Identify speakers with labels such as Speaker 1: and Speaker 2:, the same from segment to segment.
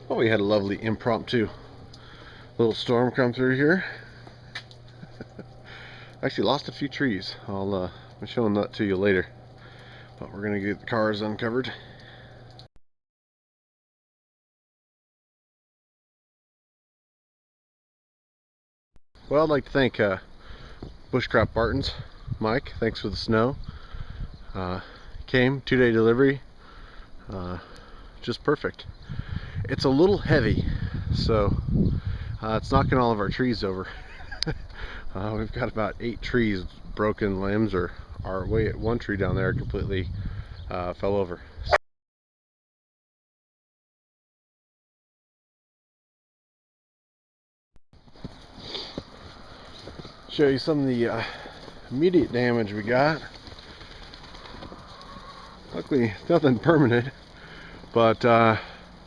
Speaker 1: Well, we had a lovely impromptu little storm come through here. Actually lost a few trees. I'll be showing that to you later. But we're gonna get the cars uncovered. Well, I'd like to thank Bushcraft Bartons, Mike. Thanks for the snow. Came 2-day delivery. Just perfect. It's a little heavy, so it's knocking all of our trees over. We've got about 8 trees, broken limbs, or our way at one tree down there completely fell over. Show you some of the immediate damage we got. Luckily, nothing permanent, but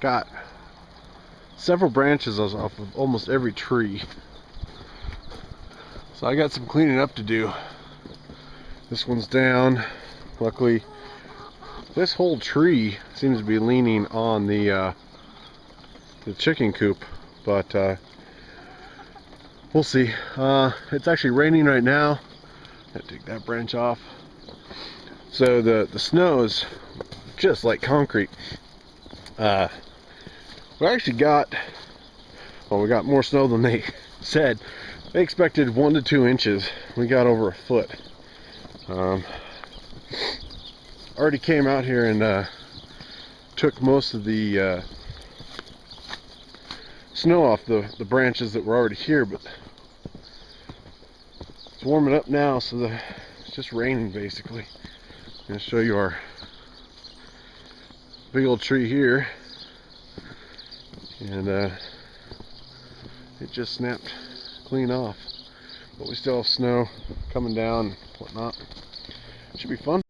Speaker 1: got several branches off of almost every tree. So I got some cleaning up to do. This one's down. Luckily, this whole tree seems to be leaning on the chicken coop, but we'll see. It's actually raining right now. Gotta take that branch off. So the snow is just like concrete. We actually got, well, we got more snow than they said. They expected 1 to 2 inches. We got over a foot. Already came out here and took most of the snow off the branches that were already here, but it's warming up now, so it's just raining basically. I'm going to show you our big old tree here, and it just snapped clean off, but we still have snow coming down and whatnot. It should be fun.